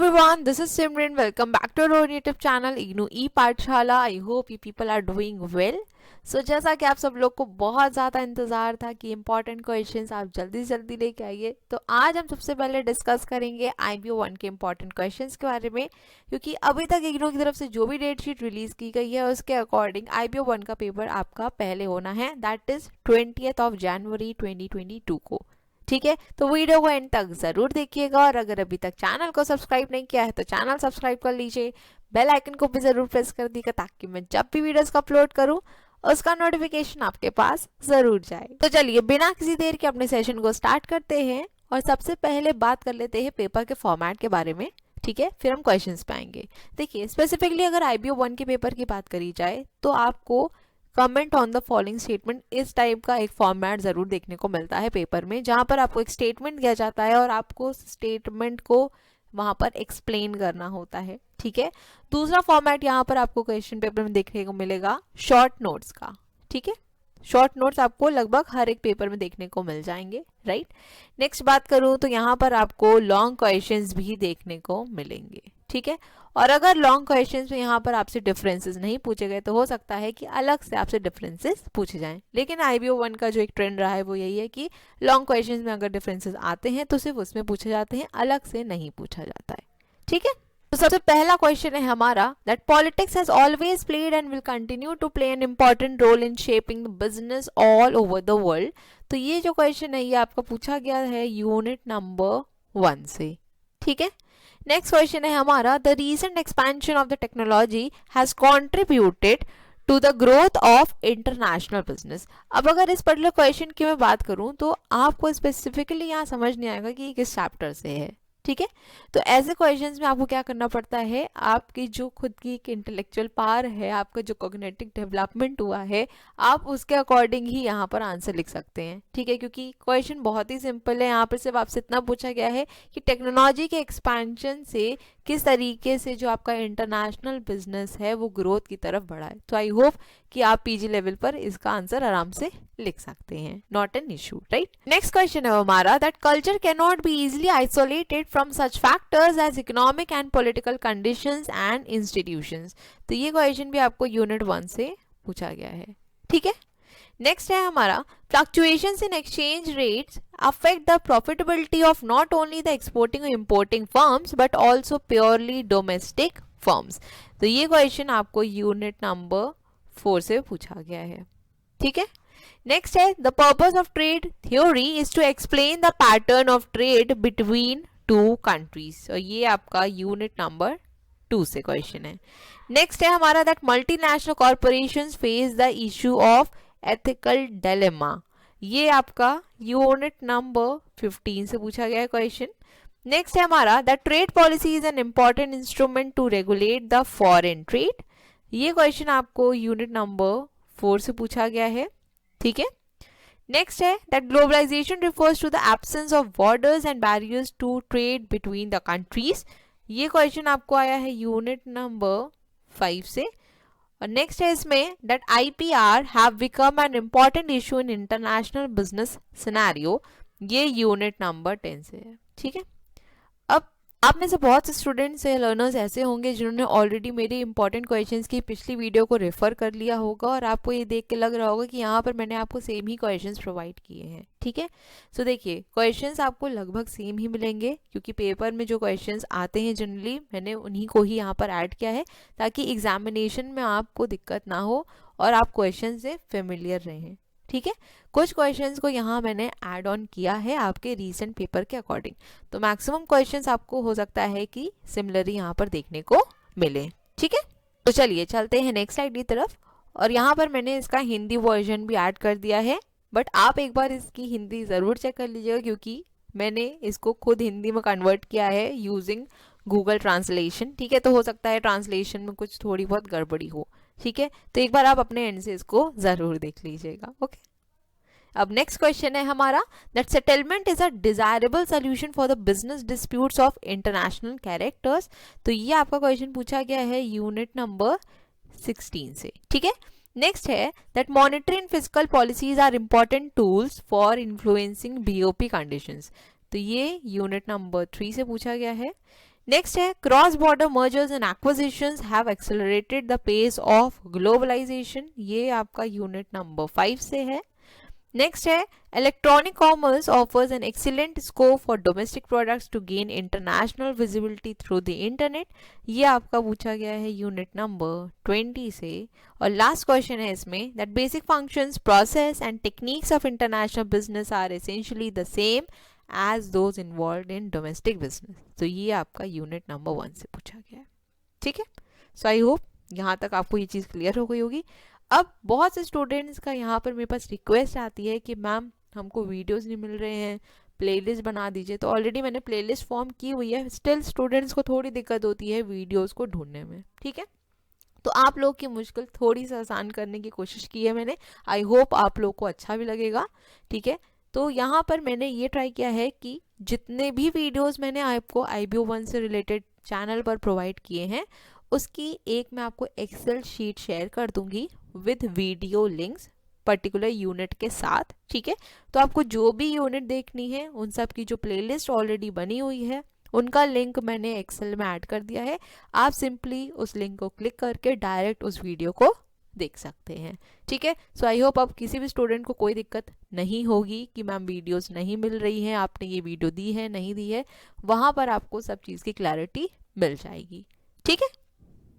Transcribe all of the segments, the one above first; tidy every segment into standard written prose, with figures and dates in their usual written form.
everyone, this is Simran. Welcome back to our YouTube channel IGNOU e Pathshala. I hope you people are doing well. So जैसा कि आप सब लोग को बहुत ज़्यादा इंतज़ार था कि इंपॉर्टेंट क्वेश्चंस आप जल्दी से जल्दी लेके आइए, तो आज हम सबसे पहले डिस्कस करेंगे IBO 1 के इंपॉर्टेंट क्वेश्चंस के बारे में. क्योंकि अभी तक इग्नू की तरफ से जो भी डेट शीट रिलीज़ की गई है उसके अकॉर्डिंग IBO 1 का पेपर आपका पहले होना है, दैट इज़ 20th जनवरी 2022 को. ठीक है, तो वीडियो को एंड तक जरूर देखिएगा और अगर अभी तक चैनल को सब्सक्राइब नहीं किया है तो चैनल सब्सक्राइब कर लीजिए, बेल आइकन को भी जरूर प्रेस कर दीजिएगा ताकि मैं जब भी वीडियोस को अपलोड करूं उसका नोटिफिकेशन आपके पास जरूर जाए. तो चलिए बिना किसी देर के अपने सेशन को स्टार्ट करते हैं और सबसे पहले बात कर लेते हैं पेपर के फॉर्मेट के बारे में. ठीक है, फिर हम क्वेश्चंस पे आएंगे. देखिए स्पेसिफिकली अगर IBO 1 के पेपर की बात करी जाए तो आपको comment on the following statement इस टाइप का एक फॉर्मेट जरूर देखने को मिलता है पेपर में, जहां पर आपको एक स्टेटमेंट दिया जाता है और आपको स्टेटमेंट को वहां पर एक्सप्लेन करना होता है. ठीक है, दूसरा फॉर्मेट यहाँ पर आपको क्वेश्चन पेपर में देखने को मिलेगा शॉर्ट नोट्स का. ठीक है, शॉर्ट नोट्स आपको लगभग हर एक पेपर में देखने को मिल जाएंगे. राइट, नेक्स्ट बात करूं तो यहाँ पर आपको लॉन्ग क्वेश्चंस भी देखने को मिलेंगे. ठीक है, और अगर लॉन्ग क्वेश्चंस में यहाँ पर आपसे डिफरेंसेस नहीं पूछे गए तो हो सकता है कि अलग से आपसे डिफरेंसेस पूछे जाएं. लेकिन IBO 1 का जो एक ट्रेंड रहा है वो यही है कि लॉन्ग क्वेश्चंस में अगर डिफरेंसेस आते हैं तो सिर्फ उसमें पूछे जाते हैं, अलग से नहीं पूछा जाता है. ठीक है, तो सबसे पहला क्वेश्चन है हमारा that politics has always played and will continue to play an important role in shaping the business all over the world. तो ये जो क्वेश्चन है ये आपका पूछा गया है यूनिट नंबर 1 से. ठीक है, नेक्स्ट क्वेश्चन है हमारा the recent expansion of the technology has contributed to the growth of international business. अब अगर इस पर्टिकुलर क्वेश्चन की मैं बात करूं तो आपको स्पेसिफिकली यहाँ समझ नहीं आएगा कि किस चैप्टर से है. ठीक है, तो ऐसे क्वेश्चंस में आपको क्या करना पड़ता है, आपकी जो खुद की एक इंटेलेक्चुअल पावर है, आपका जो कॉग्निटिव डेवलपमेंट हुआ है, आप उसके अकॉर्डिंग ही यहाँ पर आंसर लिख सकते हैं. ठीक है, क्योंकि क्वेश्चन बहुत ही सिंपल है. यहाँ पर सिर्फ आपसे इतना पूछा गया है कि टेक्नोलॉजी के एक्सपेंशन से किस तरीके से जो आपका इंटरनेशनल बिजनेस है वो ग्रोथ की तरफ बढ़ा है. तो आई होप कि आप PG लेवल पर इसका आंसर आराम से लिख सकते हैं, not an issue. Right, next question है हमारा that culture can not be easily isolated from such factors as economic and political conditions and institutions. तो ये क्वेश्चन भी आपको यूनिट 1 से पूछा गया है. ठीक है, नेक्स्ट है हमारा fluctuations in exchange rates affect the profitability of not only the exporting और importing firms but also purely domestic firms. तो ये क्वेश्चन आपको यूनिट नंबर 4 से पूछा गया है. ठीक है, नेक्स्ट है the purpose of trade theory is to explain the pattern of trade between two countries. और ये आपका यूनिट नंबर 2 से क्वेश्चन है. नेक्स्ट है हमारा that multinational corporations face the issue of ethical dilemma. ये आपका यूनिट नंबर 15 से पूछा गया है क्वेश्चन. नेक्स्ट है हमारा that trade policy is an important instrument to regulate the foreign trade. ये क्वेश्चन आपको यूनिट नंबर 4 से पूछा गया है. ठीक है, नेक्स्ट है that globalization refers to the absence of borders and barriers to trade between the countries. ये क्वेश्चन आपको आया है यूनिट नंबर 5 से. और नेक्स्ट है इसमें that IPR have become an important issue in international business scenario. ये यूनिट नंबर 10 से है. ठीक है, अब आप में से बहुत से स्टूडेंट्स या लर्नर्स ऐसे होंगे जिन्होंने ऑलरेडी मेरे इंपॉर्टेंट क्वेश्चंस की पिछली वीडियो को रेफर कर लिया होगा और आपको ये देख के लग रहा होगा कि यहाँ पर मैंने आपको सेम ही क्वेश्चंस प्रोवाइड किए हैं. ठीक है, सो देखिए क्वेश्चंस आपको लगभग सेम ही मिलेंगे क्योंकि पेपर में जो क्वेश्चंस आते हैं जनरली मैंने उन्हीं को ही यहाँ पर ऐड किया है ताकि एग्जामिनेशन में आपको दिक्कत ना हो और आप क्वेश्चन से फेमिलियर रहें. ठीक है, कुछ क्वेश्चंस को यहाँ मैंने ऐड ऑन किया है आपके रीसेंट पेपर के अकॉर्डिंग, तो मैक्सिमम क्वेश्चंस आपको हो सकता है कि सिमिलरली यहाँ पर देखने को मिले. ठीक है, तो चलिए चलते हैं नेक्स्ट स्लाइड की तरफ. और यहाँ पर मैंने इसका हिंदी वर्जन भी ऐड कर दिया है, बट आप एक बार इसकी हिंदी ज़रूर चेक कर लीजिएगा क्योंकि मैंने इसको खुद हिंदी में कन्वर्ट किया है यूजिंग गूगल ट्रांसलेशन. ठीक है, तो हो सकता है ट्रांसलेशन में कुछ थोड़ी बहुत गड़बड़ी हो. ठीक है, तो एक बार आप अपने एंड से इसको जरूर देख लीजिएगा. ओके, अब नेक्स्ट क्वेश्चन है हमारा that settlement is a desirable solution for the business disputes of international characters. तो ये आपका क्वेश्चन पूछा गया है यूनिट नंबर 16 से. ठीक है, नेक्स्ट है that monetary and physical policies are important tools for influencing BOP conditions. तो ये यूनिट नंबर 3 से पूछा गया है. नेक्स्ट है cross border mergers and acquisitions have accelerated the pace of globalization, ये आपका यूनिट नंबर 5 से है। नेक्स्ट है electronic commerce offers an excellent scope for domestic products to gain international visibility through the internet, ये आपका पूछा गया है यूनिट नंबर 20 से। और लास्ट क्वेश्चन है इसमें that basic functions process and techniques of international business are essentially the same as those involve in domestic business, तो ये आपका यूनिट नंबर 1 से पूछा गया है। ठीक है, सो आई होप यहाँ तक आपको ये चीज़ क्लियर हो गई होगी। अब बहुत से स्टूडेंट्स का यहाँ पर मेरे पास रिक्वेस्ट आती है कि मैम हमको वीडियोस नहीं मिल रहे हैं, प्लेलिस्ट बना दीजिए। तो ऑलरेडी मैंने प्लेलिस्ट फॉर्म की हुई है, स्टिल स्टूडेंट्स को थोड़ी दिक्कत होती है वीडियोस को ढूंढने में। ठीक है, तो आप लोग की मुश्किल थोड़ी सी आसान करने की कोशिश की है मैंने, आई होप आप लोग को अच्छा भी लगेगा। ठीक है, तो यहाँ पर मैंने ये ट्राई किया है कि जितने भी वीडियोस मैंने आपको IBO1 से रिलेटेड चैनल पर प्रोवाइड किए हैं उसकी एक मैं आपको एक्सेल शीट शेयर कर दूंगी with video links particular unit के साथ। ठीक है, तो आपको जो भी यूनिट देखनी है उन सब की जो प्लेलिस्ट ऑलरेडी बनी हुई है उनका लिंक मैंने एक्सेल में ऐड कर दिया है। आप सिंपली उस लिंक को क्लिक करके डायरेक्ट उस वीडियो को देख सकते हैं। ठीक है, सो आई होप अब किसी भी स्टूडेंट को कोई दिक्कत नहीं होगी कि मैम वीडियोस नहीं मिल रही हैं, आपने ये वीडियो दी है नहीं दी है, वहाँ पर आपको सब चीज़ की क्लैरिटी मिल जाएगी। ठीक है,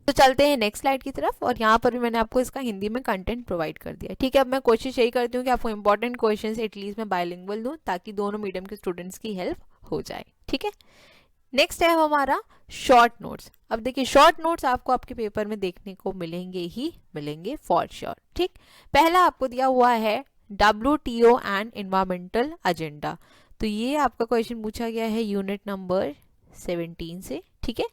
तो चलते हैं नेक्स्ट स्लाइड की तरफ। और यहाँ पर भी मैंने आपको इसका हिंदी में कंटेंट प्रोवाइड कर दिया है। ठीक है, अब मैं कोशिश यही करती हूँ कि आपको इंपॉर्टेंट क्वेश्चंस एटलीस्ट मैं बायलिंगुअल दूँ ताकि दोनों मीडियम के स्टूडेंट्स की हेल्प हो जाए। ठीक है, नेक्स्ट है हमारा शॉर्ट नोट्स। अब देखिए शॉर्ट नोट्स आपको आपके पेपर में देखने को मिलेंगे ही मिलेंगे फॉर श्योर। ठीक, पहला आपको दिया हुआ है WTO एंड एनवायरमेंटल एजेंडा, तो ये आपका क्वेश्चन पूछा गया है यूनिट नंबर 17 से। ठीक है,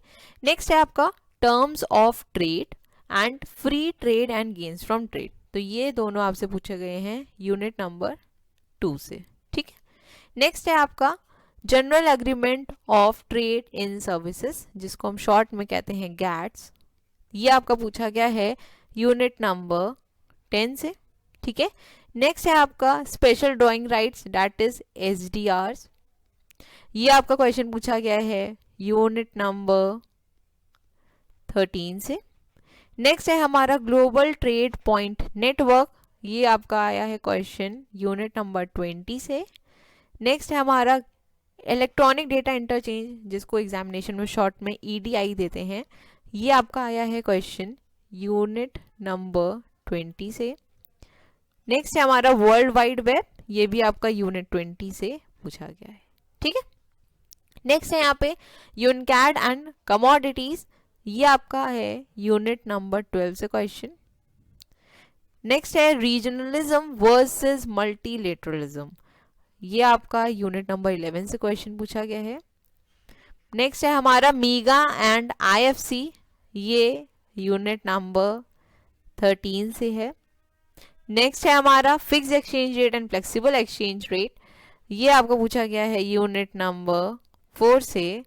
नेक्स्ट है आपका terms of trade and free trade and gains from trade, तो ये दोनों आपसे पूछे गए हैं यूनिट नंबर 2 से। ठीक है, नेक्स्ट है आपका general agreement of trade in services जिसको हम शॉर्ट में कहते हैं GATS, ये आपका पूछा गया है यूनिट नंबर 10 से। ठीक है, नेक्स्ट है आपका special drawing rights that is SDRs, ये आपका क्वेश्चन पूछा गया है यूनिट नंबर 13 से। नेक्स्ट है हमारा ग्लोबल ट्रेड पॉइंट नेटवर्क, ये आपका आया है क्वेश्चन यूनिट नंबर 20 से। नेक्स्ट है हमारा इलेक्ट्रॉनिक डेटा इंटरचेंज जिसको एग्जामिनेशन में शॉर्ट में EDI देते हैं, ये आपका आया है क्वेश्चन यूनिट नंबर 20 से। नेक्स्ट है हमारा वर्ल्ड वाइड वेब, ये भी आपका यूनिट 20 से पूछा गया है। ठीक है, नेक्स्ट है यहाँ पे यूनकैड एंड कमोडिटीज, ये आपका है यूनिट नंबर 12 से क्वेश्चन। नेक्स्ट है रीजनलिज्म वर्सेस मल्टीलेटरलिज्म, ये आपका यूनिट नंबर 11 से क्वेश्चन पूछा गया है। नेक्स्ट है हमारा मीगा एंड IFC, ये यूनिट नंबर 13 से है। नेक्स्ट है हमारा fix exchange rate and flexible exchange rate, ये आपको पूछा गया है यूनिट नंबर 4 से।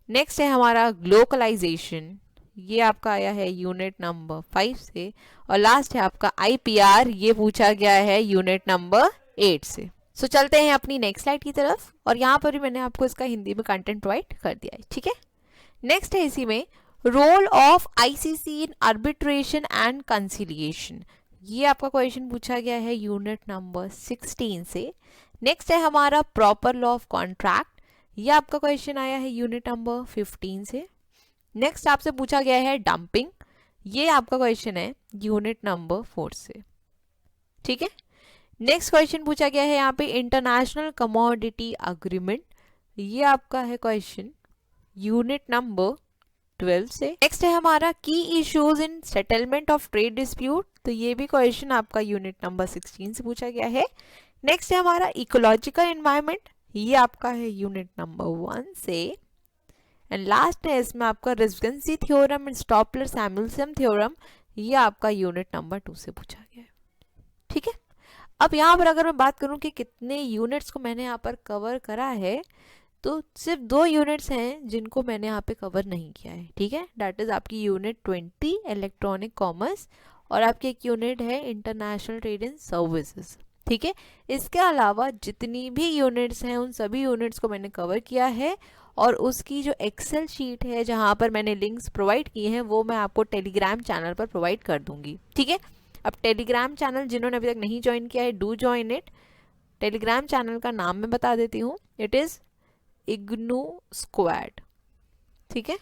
नेक्स्ट है हमारा ग्लोबलाइजेशन, ये आपका आया है यूनिट नंबर 5 से। और लास्ट है आपका IPR, ये पूछा गया है यूनिट नंबर 8 से। सो चलते हैं अपनी नेक्स्ट स्लाइड की तरफ, और यहाँ पर भी मैंने आपको इसका हिंदी में कंटेंट प्रोवाइड कर दिया है। ठीक है, नेक्स्ट है इसी में role of ICC in arbitration and conciliation, ये आपका क्वेश्चन पूछा गया है यूनिट नंबर 16 से। नेक्स्ट है हमारा प्रॉपर लॉ ऑफ कॉन्ट्रैक्ट, ये आपका क्वेश्चन आया है यूनिट नंबर 15 से। नेक्स्ट आपसे पूछा गया है डंपिंग, ये आपका क्वेश्चन है यूनिट नंबर 4 से। ठीक है, नेक्स्ट क्वेश्चन पूछा गया है यहाँ पे इंटरनेशनल कमोडिटी अग्रीमेंट, ये आपका है क्वेश्चन यूनिट नंबर 12 से। नेक्स्ट है हमारा की issues in settlement of trade dispute, तो ये भी क्वेश्चन आपका यूनिट नंबर 16 से पूछा गया है। नेक्स्ट है हमारा इकोलॉजिकल एनवायरनमेंट, ये आपका है यूनिट नंबर 1 से। एंड लास्ट है इसमें आपका रेजिडेंसी थ्योरम एंड स्टॉपलर-सैमुएल्सन थ्योरम, ये आपका यूनिट नंबर 2 से पूछा गया है। ठीक है, अब यहाँ पर अगर मैं बात करूँ कि कितने यूनिट्स को मैंने यहाँ पर कवर करा है, तो सिर्फ 2 यूनिट्स हैं जिनको मैंने यहाँ पे कवर नहीं किया है। ठीक है, दैट इज आपकी यूनिट 20 इलेक्ट्रॉनिक कॉमर्स, और आपकी एक यूनिट है इंटरनेशनल ट्रेड इन सर्विसेज। ठीक है, इसके अलावा जितनी भी यूनिट्स हैं उन सभी यूनिट्स को मैंने कवर किया है, और उसकी जो एक्सेल शीट है जहाँ पर मैंने लिंक्स प्रोवाइड किए हैं वो मैं आपको टेलीग्राम चैनल पर प्रोवाइड कर दूंगी, ठीक है। अब टेलीग्राम चैनल जिन्होंने अभी तक नहीं ज्वाइन किया है, do join it. Telegram channel का नाम मैं बता देती हूँ, इट इज़ इग्नू स्क्वाड, ठीक है।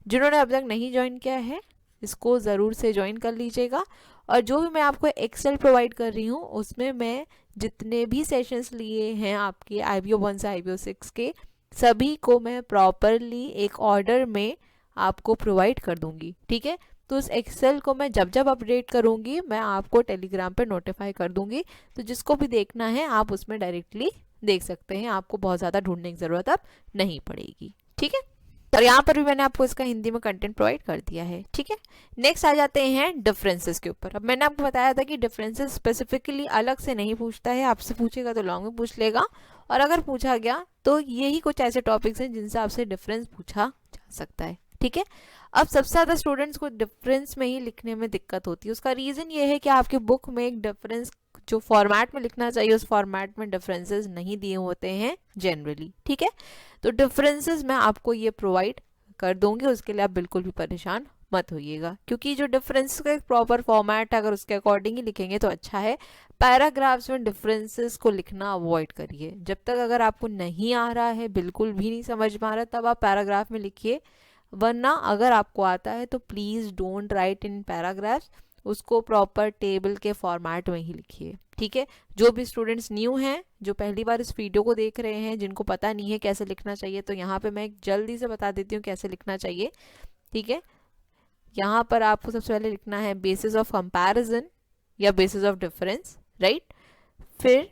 जिन्होंने अभी तक नहीं ज्वाइन किया है इसको ज़रूर से ज्वाइन कर लीजिएगा। और जो भी मैं आपको एक्सेल प्रोवाइड कर रही हूँ उसमें मैं जितने भी सेशंस लिए हैं आपके IBO 1 से IBO 6 के सभी को मैं प्रॉपरली एक ऑर्डर में आपको प्रोवाइड कर दूंगी, ठीक है। तो उस एक्सेल को मैं जब जब अपडेट करूंगी मैं आपको टेलीग्राम पे नोटिफाई कर दूंगी, तो जिसको भी देखना है आप उसमें डायरेक्टली देख सकते हैं, आपको बहुत ज़्यादा ढूंढने की ज़रूरत अब नहीं पड़ेगी, ठीक है। और यहाँ पर भी मैंने आपको इसका हिंदी में कंटेंट प्रोवाइड कर दिया है, ठीक है। नेक्स्ट आ जाते हैं डिफरेंसेस के ऊपर। अब मैंने आपको बताया था कि डिफरेंसेस स्पेसिफिकली अलग से नहीं पूछता है, आपसे पूछेगा तो लॉन्ग में पूछ लेगा, और अगर पूछा गया तो यही कुछ ऐसे टॉपिक्स हैं जिनसे आपसे डिफरेंस पूछा जा सकता है, ठीक है। अब सबसे ज़्यादा स्टूडेंट्स को डिफरेंस में ही लिखने में दिक्कत होती है। उसका रीज़न ये है कि आपके बुक में एक डिफरेंस जो फॉर्मेट में लिखना चाहिए उस फॉर्मेट में डिफरेंसेस नहीं दिए होते हैं जनरली, ठीक है। तो डिफरेंसेस मैं आपको ये प्रोवाइड कर दूंगी, उसके लिए आप बिल्कुल भी परेशान मत होइएगा, क्योंकि जो डिफरेंस का एक प्रॉपर फॉर्मेट है अगर उसके अकॉर्डिंग ही लिखेंगे तो अच्छा है। पैराग्राफ्स में डिफरेंसेस को लिखना अवॉइड करिए। जब तक अगर आपको नहीं आ रहा है, बिल्कुल भी नहीं समझ में आ रहा, तब आप पैराग्राफ में लिखिए, वरना अगर आपको आता है तो please don't write in paragraphs, उसको प्रॉपर टेबल के फॉर्मेट में ही लिखिए, ठीक है। जो भी स्टूडेंट्स न्यू हैं, जो पहली बार इस वीडियो को देख रहे हैं, जिनको पता नहीं है कैसे लिखना चाहिए, तो यहाँ पे मैं जल्दी से बता देती हूँ कैसे लिखना चाहिए, ठीक है। यहाँ पर आपको सबसे पहले लिखना है बेसिस ऑफ कंपैरिजन या बेसिस ऑफ डिफरेंस, राइट। फिर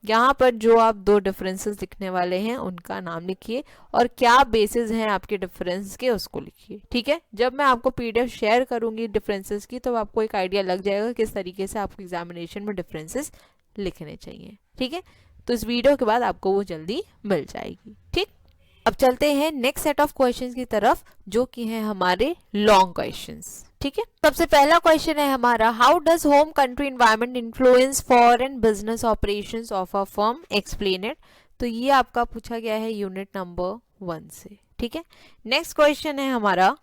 यहाँ पर जो आप दो डिफरेंसेस लिखने वाले हैं उनका नाम लिखिए और क्या बेसिस हैं आपके डिफरेंस के उसको लिखिए, ठीक है। जब मैं आपको PDF शेयर करूँगी डिफरेंसेस की तो आपको एक आइडिया लग जाएगा किस तरीके से आपको एग्जामिनेशन में डिफरेंसेस लिखने चाहिए, ठीक है। तो इस वीडियो के बाद आपको वो जल्दी मिल जाएगी, ठीक। अब चलते हैं नेक्स्ट सेट ऑफ क्वेश्चंस की तरफ जो कि हैं हमारे लॉन्ग क्वेश्चंस, ठीक है। सबसे पहला क्वेश्चन है हमारा, how does home country environment influence foreign business operations of a firm, explain it. तो ये आपका पूछा गया है यूनिट नंबर 1 से, ठीक है। नेक्स्ट क्वेश्चन है हमारा,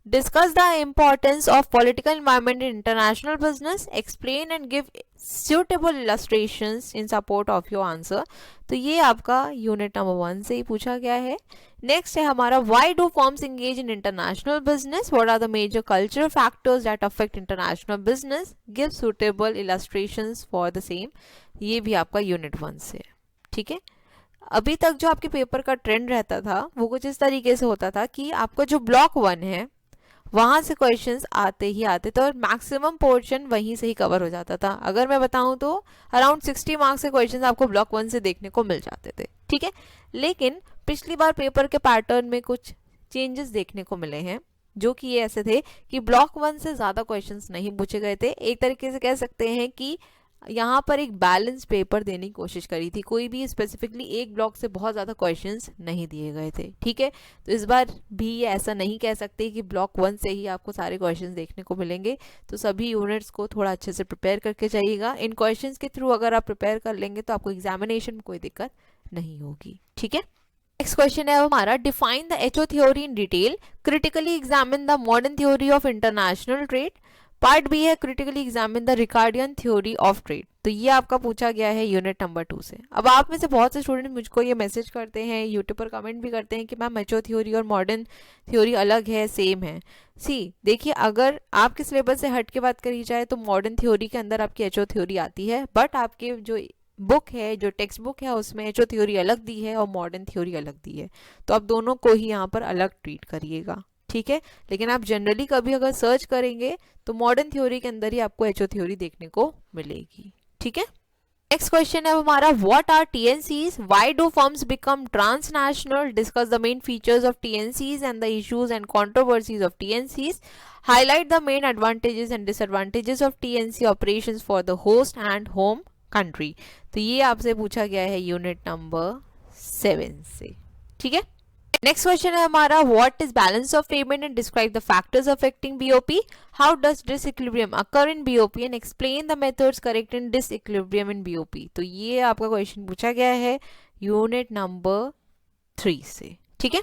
discuss the importance of political environment in international business, explain and give suitable illustrations in support of your answer। तो ये आपका यूनिट नंबर 1 से ही पूछा गया है। नेक्स्ट है हमारा, why do firms engage in international business, what are the major cultural factors that affect international business, give suitable illustrations for the same। ये भी आपका यूनिट 1 से है, ठीक है। अभी तक जो आपके पेपर का ट्रेंड रहता था वो कुछ इस तरीके से होता था कि आपका जो ब्लॉक 1 है वहाँ से क्वेश्चंस आते ही आते थे और मैक्सिमम पोर्शन वहीं से ही कवर हो जाता था। अगर मैं बताऊं तो अराउंड 60 मार्क्स के क्वेश्चंस आपको ब्लॉक 1 से देखने को मिल जाते थे, ठीक है। लेकिन पिछली बार पेपर के पैटर्न में कुछ चेंजेस देखने को मिले हैं जो कि ये ऐसे थे कि ब्लॉक 1 से ज़्यादा क्वेश्चंस नहीं पूछे गए थे। एक तरीके से कह सकते हैं कि यहाँ पर एक बैलेंस पेपर देने की कोशिश करी थी, कोई भी स्पेसिफिकली एक ब्लॉक से बहुत ज़्यादा क्वेश्चंस नहीं दिए गए थे, ठीक है। तो इस बार भी ऐसा नहीं कह सकते कि ब्लॉक 1 से ही आपको सारे क्वेश्चंस देखने को मिलेंगे। तो सभी यूनिट्स को थोड़ा अच्छे से प्रिपेयर करके जाइएगा। इन क्वेश्चंस के थ्रू अगर आप प्रिपेयर कर लेंगे तो आपको एग्जामिनेशन में कोई दिक्कत नहीं होगी, ठीक है। नेक्स्ट क्वेश्चन है हमारा, define the HO theory in detail, critically examine the modern theory of international trade. Part B है, critically examine the Ricardian theory of trade. तो ये आपका पूछा गया है यूनिट नंबर 2 से। अब आप में से बहुत से स्टूडेंट मुझको ये मैसेज करते हैं, यूट्यूब पर कमेंट भी करते हैं कि मैम HO थ्योरी और मॉडर्न थ्योरी अलग है, सेम है। देखिए, अगर आपके सिलेबस से हट के बात करी जाए तो मॉडर्न थ्योरी के अंदर आपकी HO थ्योरी आती है, बट आपके जो बुक है, जो टेक्स्ट बुक है, उसमें HO थ्योरी अलग दी है और मॉडर्न थ्योरी अलग दी है। तो आप दोनों को ही यहाँ पर अलग ट्रीट करिएगा, ठीक है। लेकिन आप जनरली कभी अगर सर्च करेंगे तो मॉडर्न थ्योरी के अंदर ही आपको HO थ्योरी देखने को मिलेगी, ठीक है। नेक्स्ट क्वेश्चन है हमारा, what are TNCs, why do firms become transnational, discuss the main features of TNCs and the issues and controversies of TNCs, highlight the main advantages and disadvantages of TNC operations for the host and home country. तो ये आपसे पूछा गया है unit number 7 से, ठीक है। Next question है हमारा, what is balance of payment and describe the factors affecting BOP, how does disequilibrium occur in BOP and explain the methods correct in disequilibrium in BOP। तो ये आपका क्वेश्चन पूछा गया है यूनिट नंबर 3 से, ठीक है।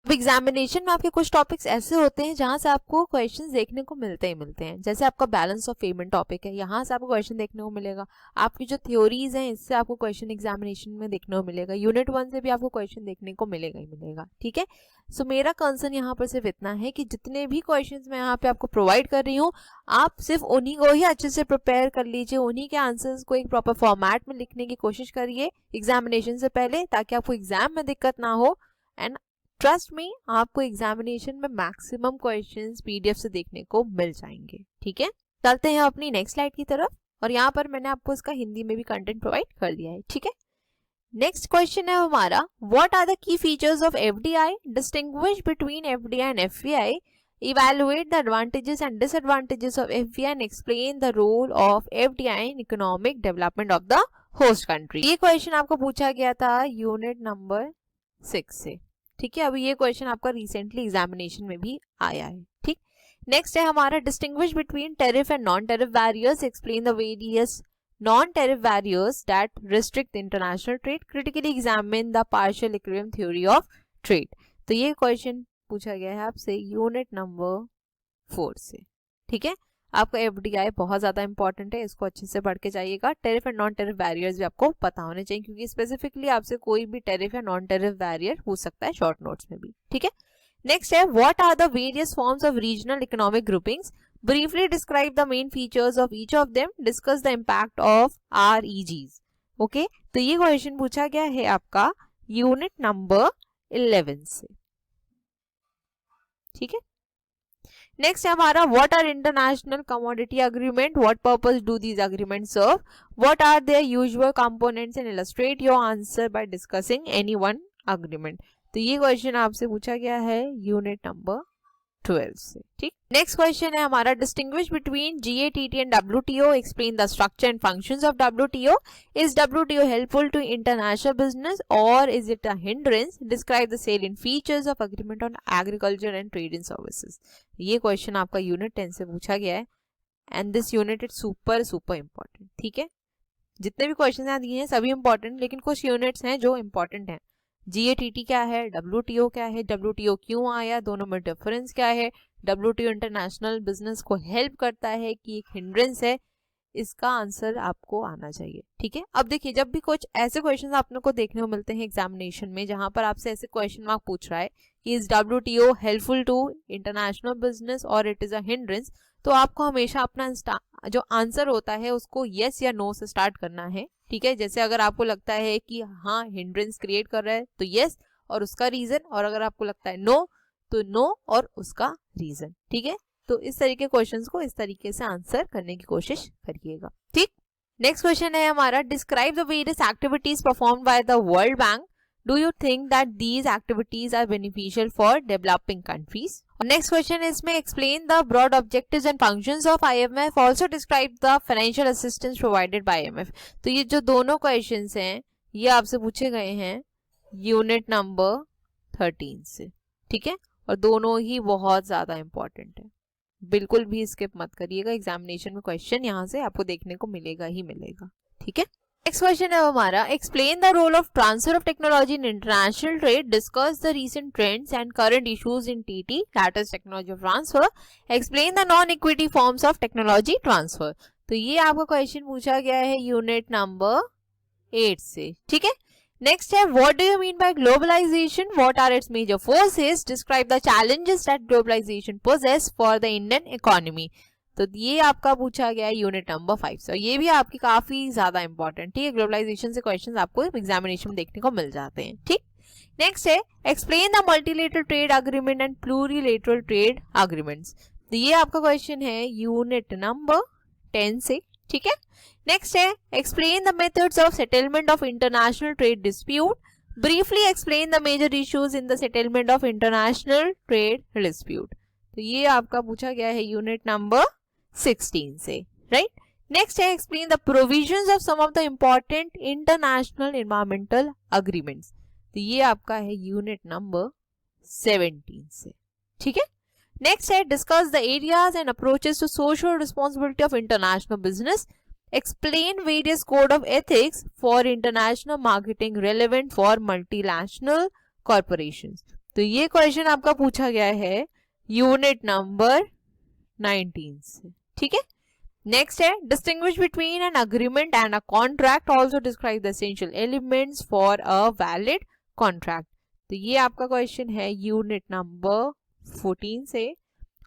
अब एग्जामिनेशन में आपके कुछ टॉपिक्स ऐसे होते हैं जहां से आपको क्वेश्चंस देखने को मिलते हैं। जैसे आपका बैलेंस ऑफ पेमेंट टॉपिक है, यहाँ से आपको क्वेश्चन देखने को मिलेगा। आपकी जो थ्योरीज हैं इससे आपको क्वेश्चन एग्जामिनेशन में देखने को मिलेगा। यूनिट 1 से भी आपको क्वेश्चन देखने को मिलेगा ही मिलेगा, ठीक है। सो मेरा कंसर्न यहाँ पर सिर्फ इतना है कि जितने भी क्वेश्चन मैं यहाँ पे आपको प्रोवाइड कर रही हूँ, आप सिर्फ उन्हीं को ही अच्छे से प्रिपेयर कर लीजिए, उन्हीं के आंसर्स को एक प्रॉपर फॉर्मेट में लिखने की कोशिश करिए एग्जामिनेशन से पहले, ताकि आपको एग्जाम में दिक्कत ना हो। एंड ट्रस्ट मी, आपको एग्जामिनेशन में मैक्सिमम क्वेश्चंस पीडीएफ से देखने को मिल जाएंगे, ठीक है। चलते हैं अपनी नेक्स्ट स्लाइड की तरफ, और यहाँ पर मैंने आपको इसका हिंदी में भी कंटेंट प्रोवाइड कर दिया है, ठीक है। नेक्स्ट क्वेश्चन है हमारा, what are the key features of FDI, distinguish between FDI and FVI, evaluate the advantages and disadvantages of FDI and explain the role of FDI in economic development of the host country। ये question आपको पूछा गया था unit number 6 से, ठीक है। अभी ये क्वेश्चन आपका रिसेंटली एग्जामिनेशन में भी आया है, ठीक। नेक्स्ट है हमारा, distinguish between tariff and non tariff barriers, explain the various non tariff barriers that restrict international trade, critically examine the partial equilibrium theory of trade. तो ये क्वेश्चन पूछा गया है आपसे यूनिट नंबर 4 से, ठीक है। आपका एफडीआई बहुत ज्यादा इंपॉर्टेंट है, इसको अच्छे से पढ़ के जाइएगा। Tariff and non tariff barriers भी आपको पता होने चाहिए, क्योंकि स्पेसिफिकली आपसे कोई भी टेरिफ या नॉन टेरिफ बैरियर पूछ सकता है शॉर्ट नोट्स में भी, ठीक है। नेक्स्ट है, what are the various forms of regional economic groupings, briefly describe the main features of each of them, discuss the impact of REGs। Okay, तो ये क्वेश्चन पूछा गया है आपका यूनिट नंबर 11 से, ठीक है। नेक्स्ट है हमारा, what are international commodity agreement, what purpose do these agreement serve, what are their usual components, and illustrate your answer by discussing any one agreement. तो ये क्वेश्चन आपसे पूछा गया है यूनिट नंबर 12 से, ठीक। नेक्स्ट क्वेश्चन है हमारा, distinguish between GATT and WTO, explain the structure and functions of WTO, is WTO helpful to international business और is it a hindrance, describe the salient features of agreement on agriculture and trade in services. ये क्वेश्चन आपका unit 10 से पूछा गया है, and this unit is super important, ठीक है। जितने भी क्वेश्चन यहाँ दिए हैं सभी इंपॉर्टेंट, लेकिन कुछ यूनिट्स हैं जो इंपॉर्टेंट हैं। GATT क्या है, WTO क्या है, WTO क्यों आया, दोनों में डिफरेंस क्या है, WTO इंटरनेशनल बिजनेस को हेल्प करता है कि एक हिंड्रेंस है, इसका आंसर आपको आना चाहिए, ठीक है। अब देखिए, जब भी कुछ ऐसे क्वेश्चन आपने को देखने को मिलते हैं एग्जामिनेशन में जहां पर आपसे ऐसे क्वेश्चन मार्क पूछ रहा है कि is WTO helpful to international business और इट इज अ हिंड्रेंस, तो आपको हमेशा अपना जो आंसर होता है उसको यस या नो से स्टार्ट करना है, ठीक है। जैसे अगर आपको लगता है कि हाँ हिंड्रेंस क्रिएट कर रहा है तो यस और उसका रीजन, और अगर आपको लगता है नो तो नो और उसका रीजन, ठीक है। तो इस तरीके के क्वेश्चंस को इस तरीके से आंसर करने की कोशिश करिएगा, ठीक। नेक्स्ट क्वेश्चन है हमारा, describe the various activities performed by the World Bank, do you think that these activities are beneficial for developing countries. Next question है इसमें, explain the broad objectives and functions of IMF, also describe the financial assistance provided by IMF। तो ये जो दोनों questions हैं ये आपसे पूछे गए हैं यूनिट नंबर 13 से, ठीक है, और दोनों ही बहुत ज्यादा इंपॉर्टेंट है, बिल्कुल भी स्किप मत करिएगा। एग्जामिनेशन में क्वेश्चन यहाँ से आपको देखने को मिलेगा ही मिलेगा, ठीक है। नेक्स्ट क्वेश्चन है हमारा, explain the role of transfer of technology in international trade, discuss the recent trends and current issues in TT, that is technology transfer, explain the non equity forms of technology transfer. तो ये आपका question पूछा गया है unit number 8 से, ठीक है। Next है, what do you mean by globalization, what are its major forces, describe the challenges that globalization poses for the Indian economy. तो ये आपका पूछा गया है यूनिट नंबर 5 से, ये भी आपकी काफी ज्यादा इंपॉर्टेंट, ठीक है। ग्लोबलाइजेशन से क्वेश्चंस आपको एग्जामिनेशन में देखने को मिल जाते हैं, ठीक। नेक्स्ट है, explain the multilateral trade agreement and plurilateral trade agreements. तो ये आपका क्वेश्चन है यूनिट नंबर 10 से, ठीक है। नेक्स्ट है, explain the methods of settlement of international trade dispute, briefly explain the major issues in the settlement of international trade dispute. तो ये आपका पूछा गया है यूनिट नंबर 16 से, राइट। नेक्स्ट है, explain the provisions of some of the important international environmental agreements. तो ये आपका है यूनिट नंबर 17 से, ठीक है। नेक्स्ट है, discuss the areas and approaches to social responsibility of international business, explain various code of ethics for international marketing relevant for multinational corporations। तो ये क्वेश्चन आपका पूछा गया है यूनिट नंबर 19 से, ठीक है। नेक्स्ट है distinguish between an agreement and a contract, also describe the essential elements for a valid contract. तो ये आपका क्वेश्चन है यूनिट नंबर 14 से।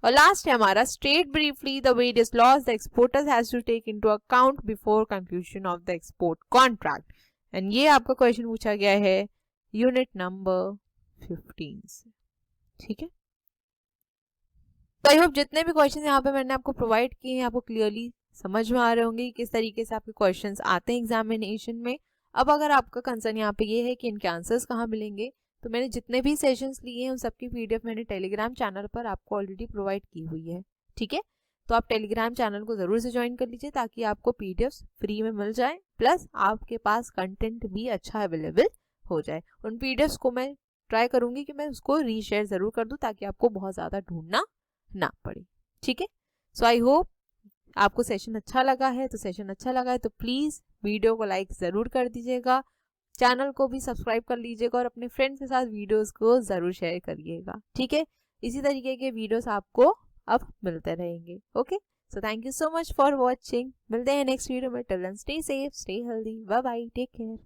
और लास्ट है हमारा state briefly the various laws the exporter has to take into account before conclusion of the export contract. And ये आपका क्वेश्चन पूछा गया है यूनिट नंबर 15 से, ठीक है। तो आई होप जितने भी क्वेश्चन यहाँ पे मैंने आपको प्रोवाइड किए हैं आपको क्लियरली समझ में आ रहे होंगे कि किस तरीके से आपके क्वेश्चंस आते हैं एग्जामिनेशन में। अब अगर आपका कंसर्न यहाँ पे ये है कि इनके आंसर्स कहाँ मिलेंगे, तो मैंने जितने भी सेशंस लिए हैं उन सबकी पीडीएफ मैंने टेलीग्राम चैनल पर आपको ऑलरेडी प्रोवाइड की हुई है, ठीक है। तो आप टेलीग्राम चैनल को ज़रूर से ज्वाइन कर लीजिए ताकि आपको पीडीएफ्स फ्री में मिल जाए, प्लस आपके पास कंटेंट भी अच्छा अवेलेबल हो जाए। उन पीडीएफ्स को मैं ट्राई करूँगी कि मैं उसको रीशेयर ज़रूर कर दूँ ताकि आपको बहुत ज़्यादा ढूंढना ना पड़े, ठीक है। सो आई होप आपको सेशन अच्छा लगा है, तो सेशन अच्छा लगा है तो प्लीज़ वीडियो को लाइक ज़रूर कर दीजिएगा, चैनल को भी सब्सक्राइब कर लीजिएगा और अपने फ्रेंड्स के साथ वीडियोस को ज़रूर शेयर करिएगा, ठीक है। इसी तरीके के वीडियोस आपको अब मिलते रहेंगे। Okay, so thank you so much for watching. मिलते हैं नेक्स्ट वीडियो में। Till then stay safe, stay healthy, bye bye, take care.